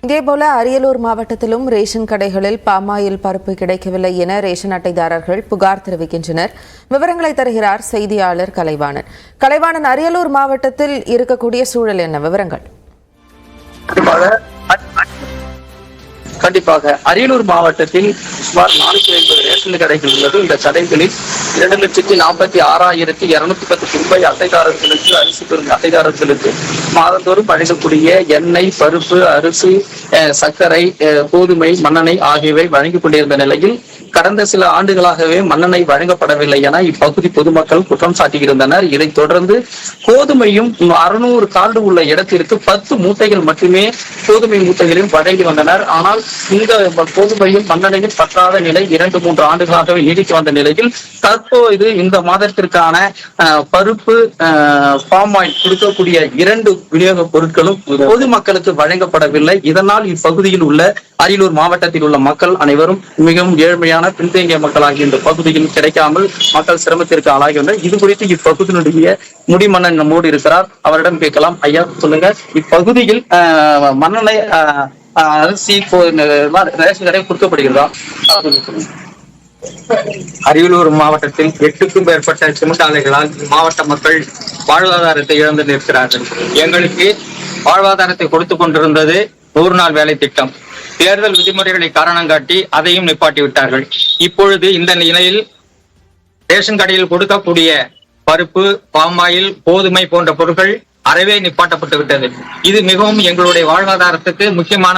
இதேபோல அரியலூர் மாவட்டத்திலும் ரேஷன் கடைகளில் பாமாயில் பருப்பு கிடைக்கவில்லை என ரேஷன் அட்டைதாரர்கள் புகார் தெரிவிக்கின்றனர். விவரங்களை தருகிறார் செய்தியாளர் கலைவாணன். அரியலூர் மாவட்டத்தில் இருக்கக்கூடிய சூழல் என்ன? விவரங்கள். கண்டிப்பாக அரியலூர் மாவட்டத்தில் சுமார் 450 ரேஷன் கடைகள் உள்ளது. இந்த கடைகளில் 2,46,210 ரூபாய் அட்டைதாரர்களுக்கு, அரிசி பெறும் அட்டைதாரர்களுக்கு மாதந்தோறும் வழங்கக்கூடிய எண்ணெய், பருப்பு, அரிசி, சர்க்கரை, கோதுமை, மண்ணெண்ணெய் ஆகியவை வழங்கிக் கொண்டிருந்த நிலையில் கடந்த சில ஆண்டுகளாகவே மண்ணெண்ணெய் வழங்கப்படவில்லை என இப்பகுதி பொதுமக்கள் குற்றம் சாட்டியிருந்தனர். இதைத் தொடர்ந்து கோதுமையும் 600 கார்டு உள்ள இடத்திற்கு 10 மூட்டைகள் மட்டுமே கோதுமை மூட்டைகளையும் வழங்கி வந்தனர். ஆனால் இந்த கோதுமையும் மண்ணெண்ணையும் பற்றாத நிலை 2-3 ஆண்டுகளாகவே நீடித்து வந்த நிலையில் தற்போது இந்த மாதத்திற்கான பருப்பு, பாம் ஆயில் கொடுக்கக்கூடிய 2 விநியோக பொருட்களும் பொதுமக்களுக்கு வழங்கப்படவில்லை. இதனால் இப்பகுதியில் உள்ள அரியலூர் மாவட்டத்தில் உள்ள மக்கள் அனைவரும் மிகவும் ஏழ்மையான பின்தங்கிய மக்களாகிய இந்த பகுதியில் கிடைக்காமல் மக்கள் சிரமத்திற்கு ஆளாகின்றனர். இது குறித்து இப்பகுதியினுடைய முடிமன்னன் நம்மோடு இருக்கிறார். அவரிடம் கேட்கலாம். ஐயா, சொல்லுங்க, இப்பகுதியில் மண்ணெண்ணெய், அரிசி, ரேஷன் கடை கொடுக்கப்படுகிறதா? அரியலூர் மாவட்டத்தில் 8க்கும் மேற்பட்ட சிமெண்ட் ஆலைகளால் மாவட்ட மக்கள் வாழ்வாதாரத்தை இழந்து நிற்கிறார்கள். எங்களுக்கு வாழ்வாதாரத்தை கொடுத்து கொண்டிருந்தது 100 நாள் வேலை திட்டம். தேர்தல் விதிமுறைகளை காரணம் காட்டி அதையும் நிப்பாட்டி விட்டார்கள். இப்பொழுது இந்த நிலையில் ரேஷன் கடையில் கொடுக்கக்கூடிய பருப்பு, பாமாயில், கோதுமை போன்ற பொருட்கள் அறவே நிப்பாட்டப்பட்டு விட்டது. இது மிகவும் எங்களுடைய வாழ்வாதாரத்துக்கு முக்கியமான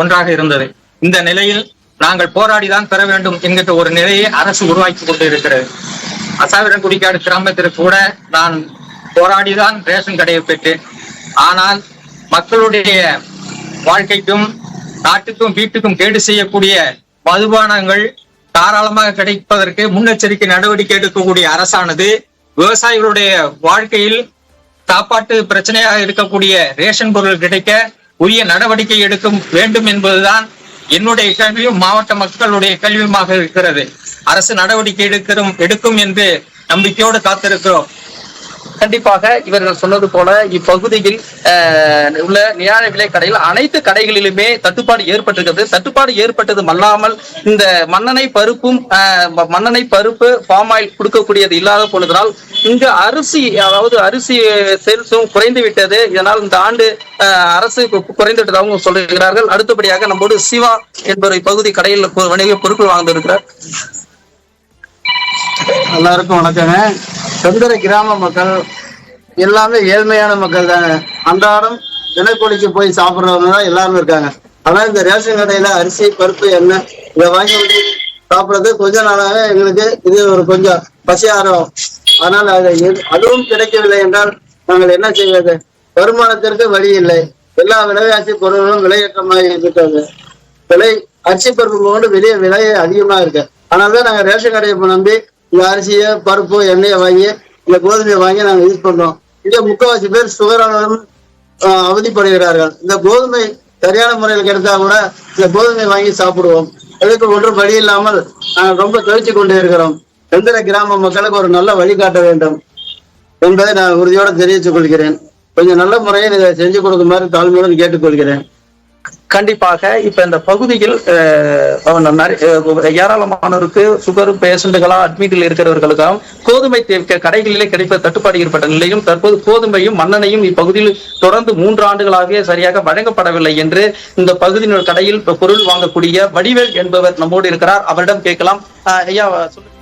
ஒன்றாக இருந்தது. இந்த நிலையில் நாங்கள் போராடிதான் பெற வேண்டும் என்கிற ஒரு நிலையை அரசு உருவாக்கி கொண்டு இருக்கிறது. அசாவிரங்குடிக்காடு கிராமத்திற்கு கூட நான் போராடிதான் ரேஷன் கடையை பெற்றேன். ஆனால் மக்களுடைய வாழ்க்கைக்கும் நாட்டுக்கும் வீட்டுக்கும் கேடு செய்யக்கூடிய மதுபானங்கள் தாராளமாக கிடைப்பதற்கு முன்னெச்சரிக்கை நடவடிக்கை எடுக்கக்கூடிய அரசானது விவசாயிகளுடைய வாழ்க்கையில் சாப்பாட்டு பிரச்சனையாக இருக்கக்கூடிய ரேஷன் பொருள் கிடைக்க உரிய நடவடிக்கை எடுக்க வேண்டும் என்பதுதான் என்னுடைய கேள்வியும் மாவட்ட மக்களுடைய கேள்வியுமாக இருக்கிறது. அரசு நடவடிக்கை எடுக்கும் என்று நம்பிக்கையோடு காத்திருக்கிறோம். கண்டிப்பாக இவர்கள் சொன்னது போல இப்பகுதியில் உள்ள நியாய விலை கடையில் அனைத்து கடைகளிலுமே தட்டுப்பாடு ஏற்பட்டிருக்கிறது. தட்டுப்பாடு ஏற்பட்டது அல்லாமல் இந்த மண்ணெண்ணெய் பருப்பு, பாம் ஆயில் கொடுக்கக்கூடியது இல்லாத பொழுதனால் இங்கு அரிசி சேல்ஸும் குறைந்து விட்டது. இதனால் இந்த ஆண்டு அரசு குறைந்து விட்டதாகவும் சொல்லுகிறார்கள். அடுத்தபடியாக நம்மோடு சிவா என்பவர் இப்பகுதி கடையில் வணிக பொருட்கள் வாங்கியிருக்கிறார். எல்லாருக்கும் வணக்கங்க. செந்தரை கிராம மக்கள் எல்லாமே ஏழ்மையான மக்கள் தாங்க. அன்றாடம் தினக்கூலிக்கு போய் சாப்பிட்றவங்க தான் எல்லாருமே இருக்காங்க. ஆனா இந்த ரேஷன் கடையில அரிசி, பருப்பு, எண்ணெய் இதை வாங்கி சாப்பிட்றது கொஞ்ச நாளாக எங்களுக்கு இது ஒரு கொஞ்சம் பசியாரம். அதனால அதுவும் கிடைக்கவில்லை என்றால் நாங்கள் என்ன செய்வது? வருமானத்திற்கு வழி இல்லை. எல்லா விலைவாசி பொருட்களும் விலையேற்றமாக இருக்கிறது. அரிசி பருப்பு கொண்டு வெளியே விலை அதிகமா இருக்கு. அதனாலதான் நாங்க ரேஷன் கடையை நம்பி இந்த அரிசியை, பருப்பு, எண்ணெயை வாங்கி இந்த கோதுமையை வாங்கி நாங்கள் யூஸ் பண்றோம். இங்க முக்கால்வாசி பேர் சுகராலும் அவதிப்படுகிறார்கள். இந்த கோதுமை சரியான முறையில் கிடைத்தா கூட இந்த கோதுமை வாங்கி சாப்பிடுவோம். அதுக்கு ஒன்றும் வழி இல்லாமல் நாங்கள் ரொம்ப துவைச்சு கொண்டே இருக்கிறோம். செந்தரை கிராம மக்களுக்கு ஒரு நல்ல வழிகாட்ட வேண்டும் என்பதை நான் உறுதியோடு தெரிவித்துக் கொள்கிறேன். கொஞ்சம் நல்ல முறையில் இதை செஞ்சு கொடுக்குமாறு தாழ்மையுடன் கேட்டுக்கொள்கிறேன். கண்டிப்பாக இப்ப இந்த பகுதியில் ஏராளமானோருக்கு சுகர் பேஷண்ட்டுகளா அட்மிட்டில் இருக்கிறவர்களுக்காகவும் கோதுமை கடைகளிலே கிடைப்ப தட்டுப்பாடு ஏற்பட்ட நிலையும் தற்போது கோதுமையும் மண்ணெண்ணையும் இப்பகுதியில் தொடர்ந்து 3 ஆண்டுகளாகவே சரியாக வழங்கப்படவில்லை என்று இந்த பகுதியின் கடையில் பொருள் வாங்கக்கூடிய வடிவேல் என்பவர் நம்மோடு இருக்கிறார். அவரிடம் கேட்கலாம். ஐயா, சொல்லுங்க.